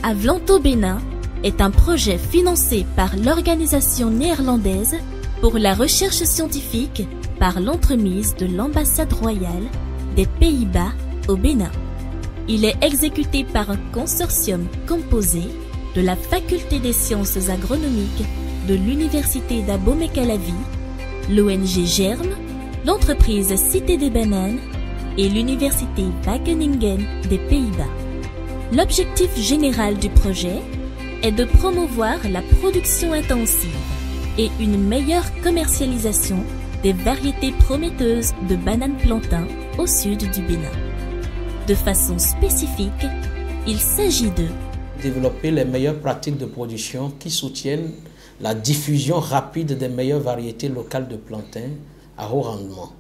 Avlanto Bénin est un projet financé par l'organisation néerlandaise pour la recherche scientifique par l'entremise de l'ambassade royale des Pays-Bas au Bénin. Il est exécuté par un consortium composé de la Faculté des sciences agronomiques de l'Université d'Abomey-Calavi, l'ONG Germe, l'entreprise Cité des Bananes et l'Université Wageningen des Pays-Bas. L'objectif général du projet est de promouvoir la production intensive et une meilleure commercialisation des variétés prometteuses de bananes plantain au sud du Bénin. De façon spécifique, il s'agit de développer les meilleures pratiques de production qui soutiennent la diffusion rapide des meilleures variétés locales de plantain à haut rendement.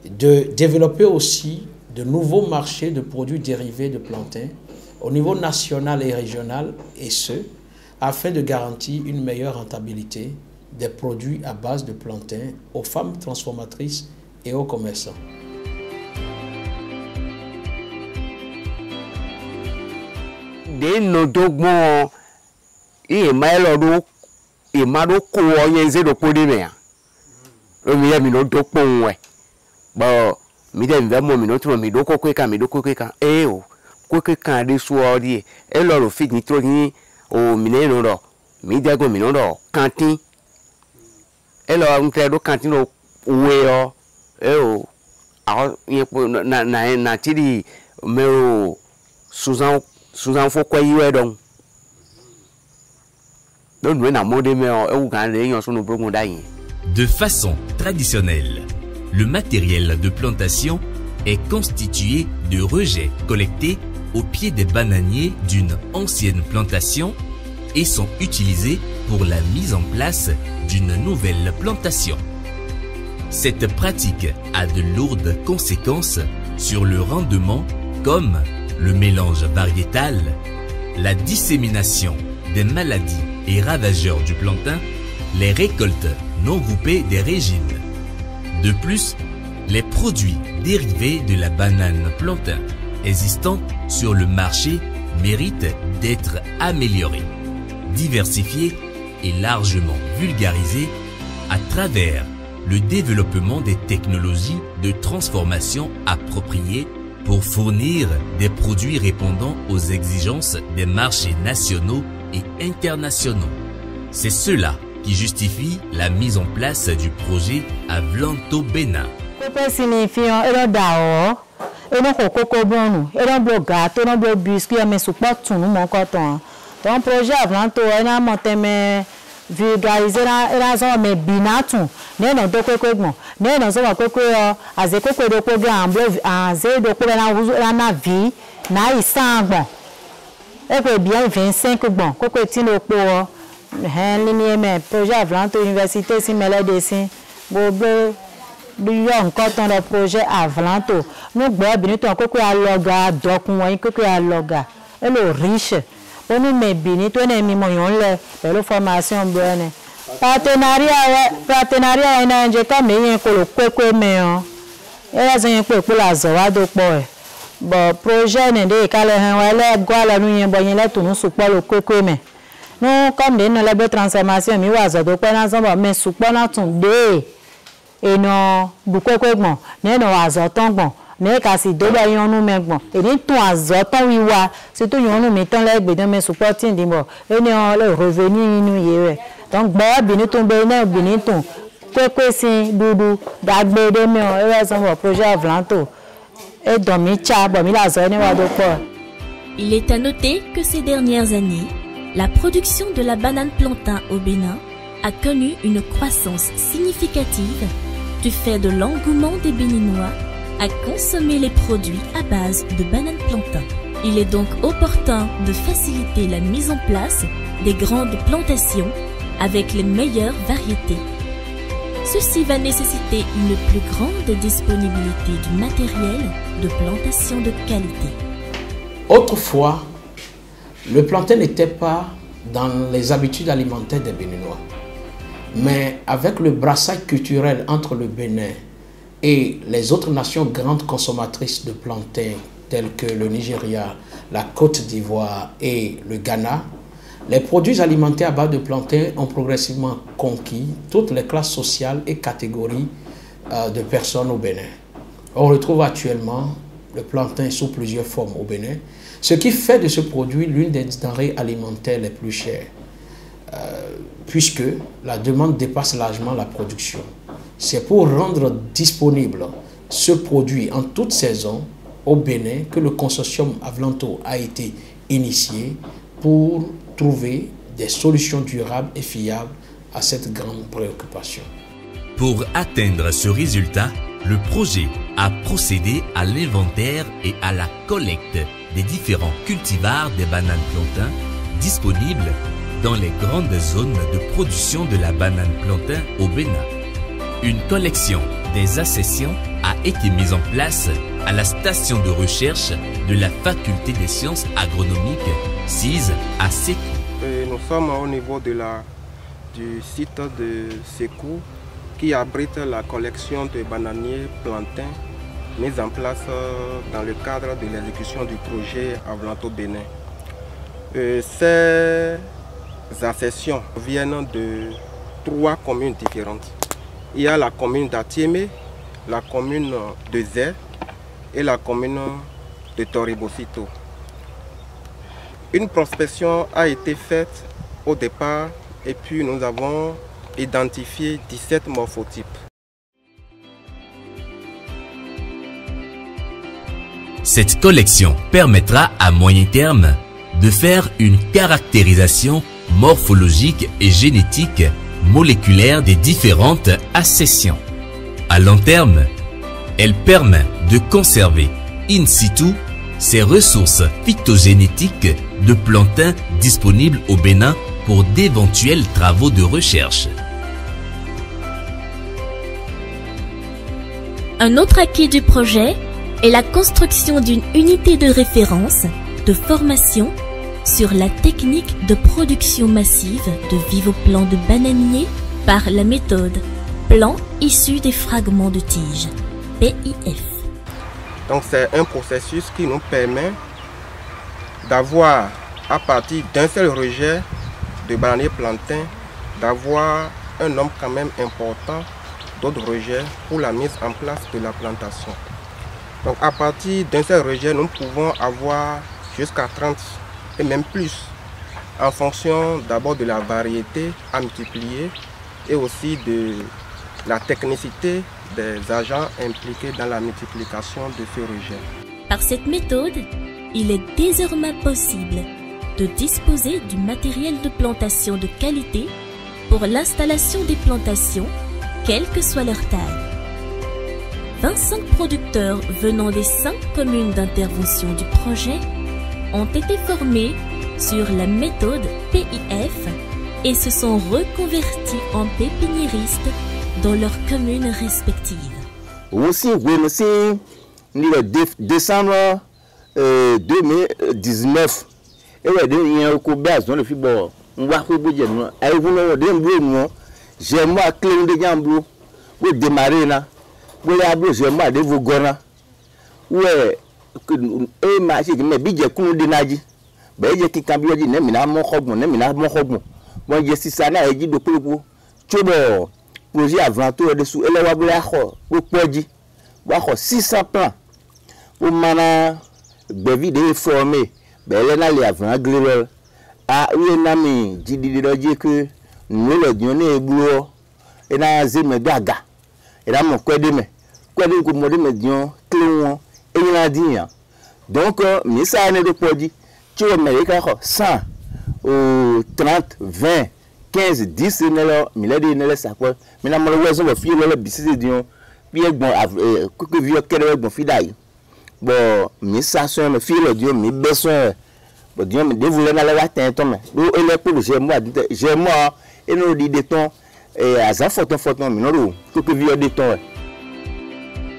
De développer aussi de nouveaux marchés de produits dérivés de plantain au niveau national et régional, et ce, afin de garantir une meilleure rentabilité des produits à base de plantain aux femmes transformatrices et aux commerçants. De façon traditionnelle, le matériel de plantation est constitué de rejets collectés au pied des bananiers d'une ancienne plantation et sont utilisés pour la mise en place d'une nouvelle plantation. Cette pratique a de lourdes conséquences sur le rendement comme le mélange variétal, la dissémination des maladies et ravageurs du plantain, les récoltes non groupées des régines. De plus, les produits dérivés de la banane plantain existants sur le marché méritent d'être améliorés, diversifiés et largement vulgarisés à travers le développement des technologies de transformation appropriées pour fournir des produits répondant aux exigences des marchés nationaux et internationaux. C'est cela qui justifie la mise en place du projet Avlanto Bénin. Projet Avlanto vulgariser la zone mais binatu ne no do kwekwe ne no zo kwekwe aze kwekwe do kwekwe amblo aze do kwekwe na vie na isangbo e pe bien 25 bon kwekwe tin do po linie mais projet Avlanto université si melode si gobe du yo encore ton le projet Avlanto nous gbo bintu kwekwe aloga dokun won kwekwe aloga e lo riche on nous met bien tout les millions le formation bonne partenariat na nje ka me yen ko lo kwekwe me o e za yen ko la zo wa do po bo projet ne de ka le han wa le gwa la nu yen bo yen le to nu supo lo kwekwe me no comme de no le transformation mi wa zo do pe na so bo me supo na tun de e no bu kwekwe gbon ne no wa zo ton gbon ne ka si do ba yon nu me gbon e ni tun azo ton wiwa si to yon nu mi ton le gbe don me supporting di mo e ni on le revenu inu ye re donc ba bini ton be na bini ton kwekwe si dudu dagbe de me o e so mo projet Avlanto e don mi cha bo mi la zo ni wa do po. Il est à noter que ces dernières années, la production de la banane plantain au Bénin a connu une croissance significative du fait de l'engouement des Béninois à consommer les produits à base de banane plantain. Il est donc opportun de faciliter la mise en place des grandes plantations avec les meilleures variétés. Ceci va nécessiter une plus grande disponibilité du matériel de plantation de qualité. Autrefois, le plantain n'était pas dans les habitudes alimentaires des Béninois. Mais avec le brassage culturel entre le Bénin et les autres nations grandes consommatrices de plantain, telles que le Nigeria, la Côte d'Ivoire et le Ghana, les produits alimentaires à base de plantain ont progressivement conquis toutes les classes sociales et catégories de personnes au Bénin. On retrouve actuellement le plantain sous plusieurs formes au Bénin, ce qui fait de ce produit l'une des denrées alimentaires les plus chères, puisque la demande dépasse largement la production. C'est pour rendre disponible ce produit en toute saison au Bénin que le consortium Avlanto a été initié pour trouver des solutions durables et fiables à cette grande préoccupation. Pour atteindre ce résultat, le projet a procédé à l'inventaire et à la collecte des différents cultivars des bananes plantain disponibles dans les grandes zones de production de la banane plantain au Bénin. Une collection des accessions a été mise en place à la station de recherche de la Faculté des sciences agronomiques SIS à Sékou. Nous sommes au niveau du site de Sékou qui abrite la collection de bananiers plantains mise en place dans le cadre de l'exécution du projet Avlanto Bénin. Ces accessions viennent de 3 communes différentes. Il y a la commune d'Atiémé, la commune de Zé et la commune de Toribocito. Une prospection a été faite au départ et puis nous avons identifié 17 morphotypes. Cette collection permettra à moyen terme de faire une caractérisation morphologique et génétique moléculaire des différentes accessions. À long terme, elle permet de conserver in situ ces ressources phytogénétiques de plantain disponibles au Bénin pour d'éventuels travaux de recherche. Un autre acquis du projet est la construction d'une unité de référence, de formation sur la technique de production massive de vivoplants de bananiers par la méthode plan issu des fragments de tige, PIF. Donc c'est un processus qui nous permet d'avoir, à partir d'un seul rejet de bananier plantain, d'avoir un nombre quand même important d'autres rejets pour la mise en place de la plantation. Donc à partir d'un seul rejet, nous pouvons avoir jusqu'à 30 et même plus, en fonction d'abord de la variété à multiplier et aussi de la technicité des agents impliqués dans la multiplication de ce rejet. Par cette méthode, il est désormais possible de disposer du matériel de plantation de qualité pour l'installation des plantations, quelle que soit leur taille. 25 producteurs venant des 5 communes d'intervention du projet ont été formés sur la méthode PIF et se sont reconvertis en pépiniéristes dans leurs communes respectives. Aussi, le décembre 2019, il y a un coup de dans le fibre. On va regarder nous. Avec vous, nous j'ai moi clé de gambo. Vous démarrez là. Vous avez j'ai moi de vous gona. Ouais, et ma chérie, mais bien qu'on dénaji. Ben il y a qui cambio dit nemina mon khobon, nemina mon khobon. Moi je suis ça là et dit de pour chobo. Projet Avlanto dessous et là wa ko au podi. Wa ko 600 plans. Au mana bevi de formé. Ben là les avant global. Ah oui na mi dit de que nous le donner boulot et na zeme gaga. Et là mon quoi de ko mo de me dion cléon et il a dit. Donc mais ça ne de podi. Tu vas me 100 ou 30 20 15 10 nelo miladi nele sakwa mina mo wezo bo fi le bisisi dion bi egbon kuku vi okere egbon fi dai bo mi sa so me fi le dion mi beson bo dion me devule na le wa ten to me do ele pour j'ai moi et no di de ton et aza photo mi no kuku vi de ton.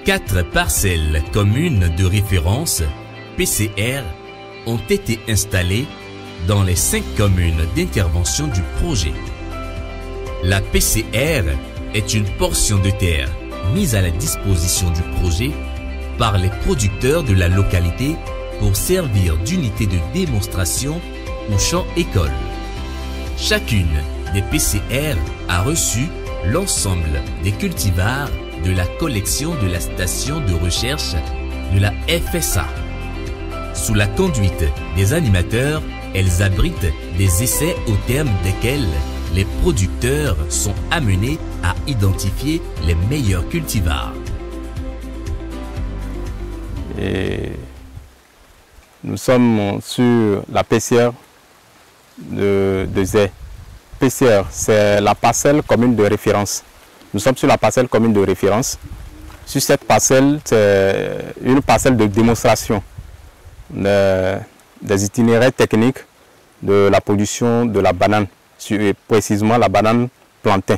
4 parcelles communes de référence PCR ont été installées dans les 5 communes d'intervention du projet. La PCR est une portion de terre mise à la disposition du projet par les producteurs de la localité pour servir d'unité de démonstration au champ école. Chacune des PCR a reçu l'ensemble des cultivars de la collection de la station de recherche de la FSA. Sous la conduite des animateurs, elles abritent des essais au terme desquels les producteurs sont amenés à identifier les meilleurs cultivars. Et nous sommes sur la PCR de Zé. PCR, c'est la parcelle commune de référence. Nous sommes sur la parcelle commune de référence. Sur cette parcelle, c'est une parcelle de démonstration des itinéraires techniques de la production de la banane, précisément la banane plantain.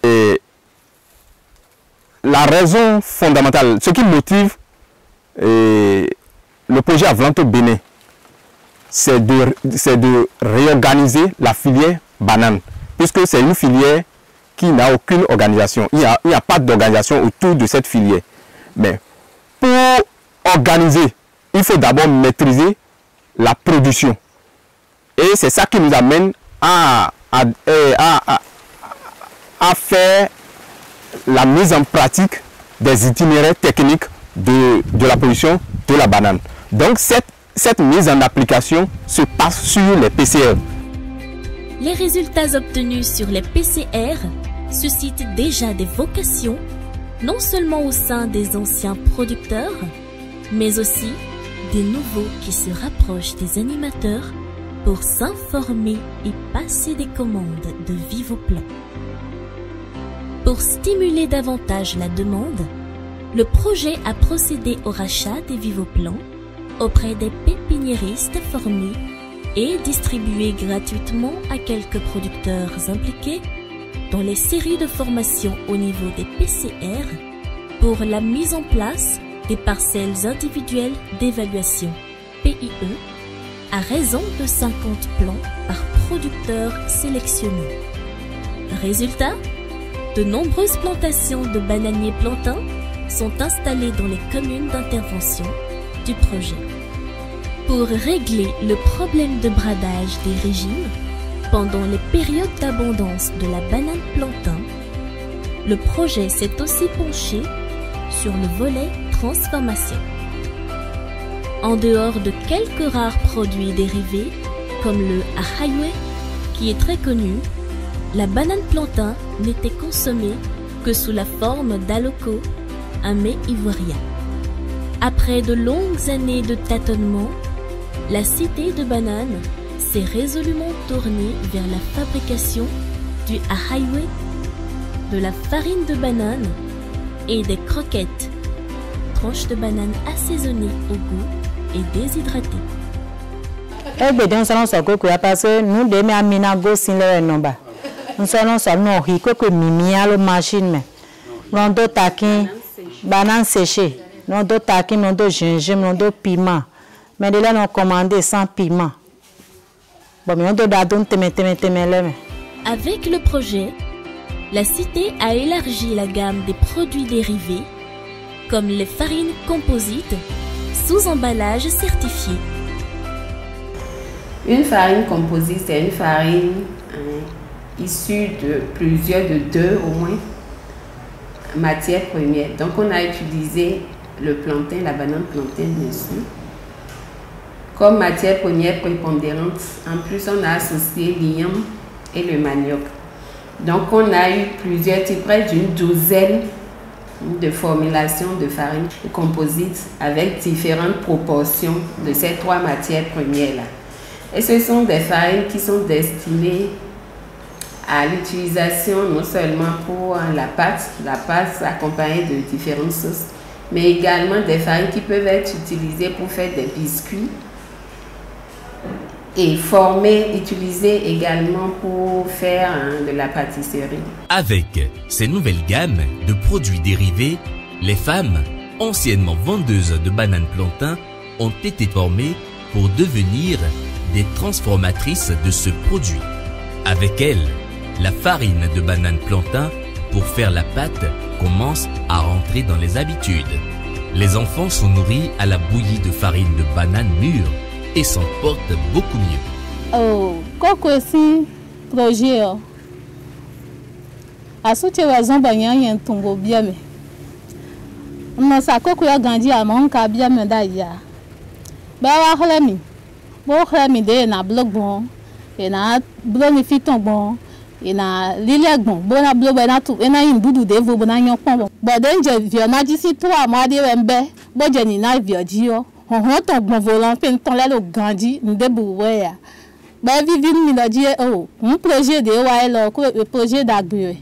Et la raison fondamentale, ce qui motive le projet Avlanto Bénin, c'est de réorganiser la filière banane, puisque c'est une filière qui n'a aucune organisation. Il n'y a pas d'organisation autour de cette filière. Mais pour organiser, il faut d'abord maîtriser la production. Et c'est ça qui nous amène à faire la mise en pratique des itinéraires techniques de la production de la banane. Donc cette mise en application se passe sur les PCR. Les résultats obtenus sur les PCR suscitent déjà des vocations, non seulement au sein des anciens producteurs, mais aussi des nouveaux qui se rapprochent des animateurs pour s'informer et passer des commandes de Vivoplan. Pour stimuler davantage la demande, le projet a procédé au rachat des Vivoplan auprès des pépiniéristes formés et distribué gratuitement à quelques producteurs impliqués dans les séries de formation au niveau des PCR pour la mise en place des parcelles individuelles d'évaluation PIE à raison de 50 plants par producteur sélectionné. Résultat, de nombreuses plantations de bananiers plantains sont installées dans les communes d'intervention du projet. Pour régler le problème de bradage des régimes pendant les périodes d'abondance de la banane plantain, le projet s'est aussi penché sur le volet transformation. En dehors de quelques rares produits dérivés, comme le ahayoué, qui est très connu, la banane plantain n'était consommée que sous la forme d'aloco, un mets ivoirien. Après de longues années de tâtonnement, la cité de banane s'est résolument tournée vers la fabrication du ahayoué, de la farine de banane et des croquettes, tranches de banane assaisonnées au goût et déshydratées. Nous demi amina go sin le nomba. Nous sommes no hiko que mimia le machine mais. Nous do taquin banane séchée, nous do taquin, nous do gingembre, nous do piment. Mais de là nous commandé sans piment. Bon mais on do dadon teme. Avec le projet, la cité a élargi la gamme des produits dérivés comme les farines composites sous emballage certifié. Une farine composite, c'est une farine issue de deux au moins matières premières. Donc on a utilisé le plantain, la banane plantain bien sûr, comme matière première prépondérante. En plus on a associé l'igname et le manioc. Donc on a eu plusieurs types, près d'une douzaine de formulations de farine composite avec différentes proportions de ces trois matières premières-là. Et ce sont des farines qui sont destinées à l'utilisation non seulement pour la pâte accompagnée de différentes sauces, mais également des farines qui peuvent être utilisées pour faire des biscuits et utilisées également pour faire de la pâtisserie. Avec ces nouvelles gammes de produits dérivés, les femmes, anciennement vendeuses de bananes plantain, ont été formées pour devenir des transformatrices de ce produit. Avec elles, la farine de banane plantain pour faire la pâte commence à rentrer dans les habitudes. Les enfants sont nourris à la bouillie de farine de banane mûre et s'en portent beaucoup mieux. Oh, quoi si projet a soutenu les enfants y a un tombeau bien mais on sa coco a grandi à mon cabia me d'ailleurs. Bah wa mi bo mi de na blog bon et na blog ni fit bon et na lilia bon bon na blog na tu et na yin dudu de vo na yon pon bon but then je viens na d'ici 3 mois de wembe bo je ni na vioji yo on ton bon volant pen ton là le grandi ndebouwe ya ba vivine mi di oh un projet de wa le projet d'agri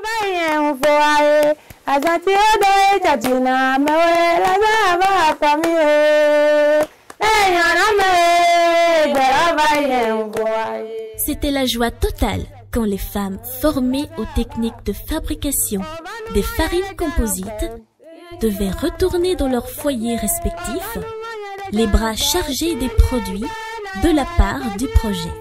ba yen fo aye azati odo chatina mewe la ba fami C'était la joie totale quand les femmes formées aux techniques de fabrication des farines composites devaient retourner dans leurs foyers respectifs, les bras chargés des produits de la part du projet.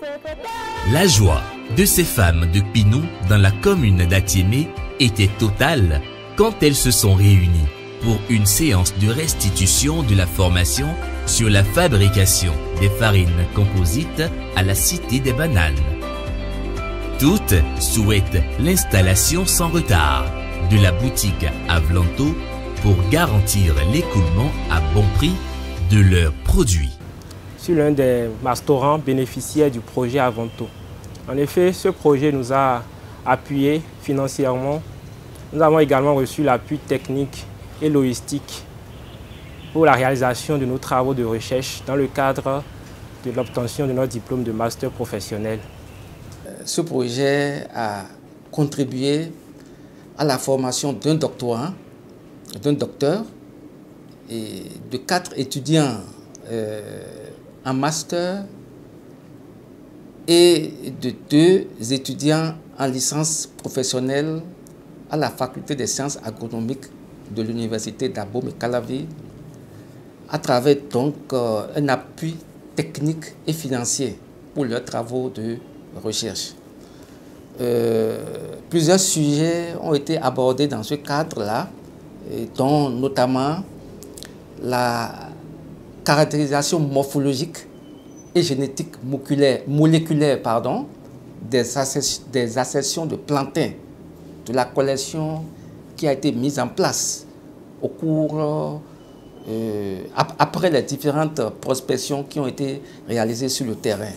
La joie de ces femmes de Pinou dans la commune d'Atiémé était totale quand elles se sont réunies pour une séance de restitution de la formation sur la fabrication des farines composites à la Cité des Bananes. Toutes souhaitent l'installation sans retard de la boutique à Vlanto pour garantir l'écoulement à bon prix de leurs produits. Je suis l'un des masterants bénéficiaires du projet Avanto. En effet, ce projet nous a appuyés financièrement. Nous avons également reçu l'appui technique et logistique pour la réalisation de nos travaux de recherche dans le cadre de l'obtention de notre diplôme de master professionnel. Ce projet a contribué à la formation d'un doctorant, d'un docteur et de 4 étudiants en master et de 2 étudiants en licence professionnelle à la faculté des sciences agronomiques de l'université d'Abomey-Calavi, à travers donc un appui technique et financier pour leurs travaux de recherche. Plusieurs sujets ont été abordés dans ce cadre-là, dont notamment la caractérisation morphologique et génétique moléculaire des accessions de plantains de la collection qui a été mise en place au cours, après les différentes prospections qui ont été réalisées sur le terrain.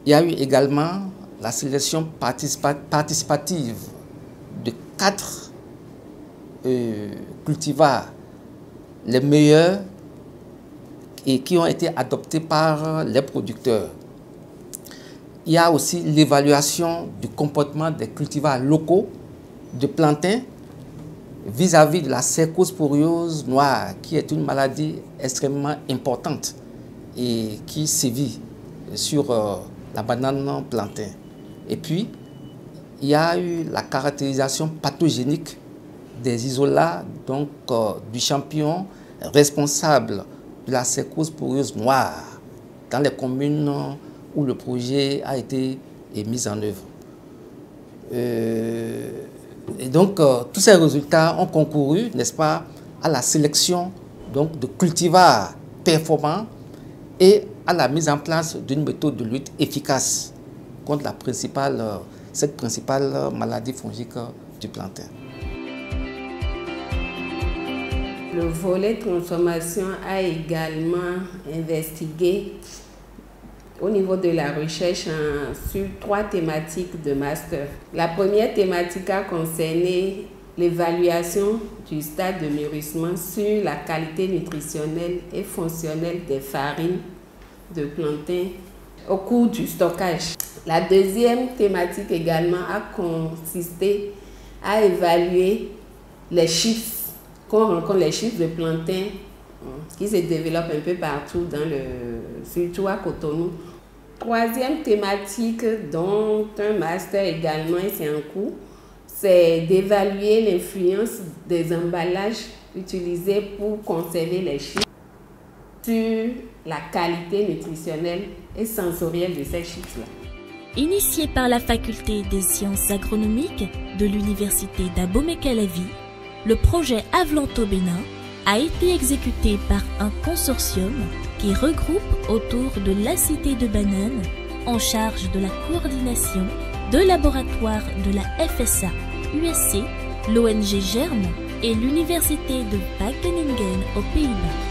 Il y a eu également la sélection participative de 4 cultivars, les meilleurs et qui ont été adoptés par les producteurs. Il y a aussi l'évaluation du comportement des cultivars locaux de plantains vis-à-vis de la cercosporiose noire, qui est une maladie extrêmement importante et qui sévit sur la banane plantain. Et puis, il y a eu la caractérisation pathogénique des isolats donc, du champignon responsable de la cercosporiose noire dans les communes où le projet a été mis en œuvre. Et donc, tous ces résultats ont concouru, n'est-ce pas, à la sélection donc, de cultivars performants et à la mise en place d'une méthode de lutte efficace contre cette principale maladie fongique du plantain. Le volet transformation a également investigué au niveau de la recherche sur 3 thématiques de master. La première thématique a concerné l'évaluation du stade de mûrissement sur la qualité nutritionnelle et fonctionnelle des farines de plantain au cours du stockage. La deuxième thématique également a consisté à évaluer les chiffres, qu'on rencontre les chiffres de plantain qui se développent un peu partout, surtout à Cotonou. Troisième thématique dont un master également est en cours, c'est d'évaluer l'influence des emballages utilisés pour conserver les chiffres sur la qualité nutritionnelle et sensorielle de ces chiffres-là. Initié par la faculté des sciences agronomiques de l'université d'Abomey-Calavi, le projet Avlanto Bénin a été exécuté par un consortium qui regroupe autour de la Cité de Bananes, en charge de la coordination, deux laboratoires de la FSA, USC, l'ONG Germe et l'Université de Wageningen aux Pays-Bas.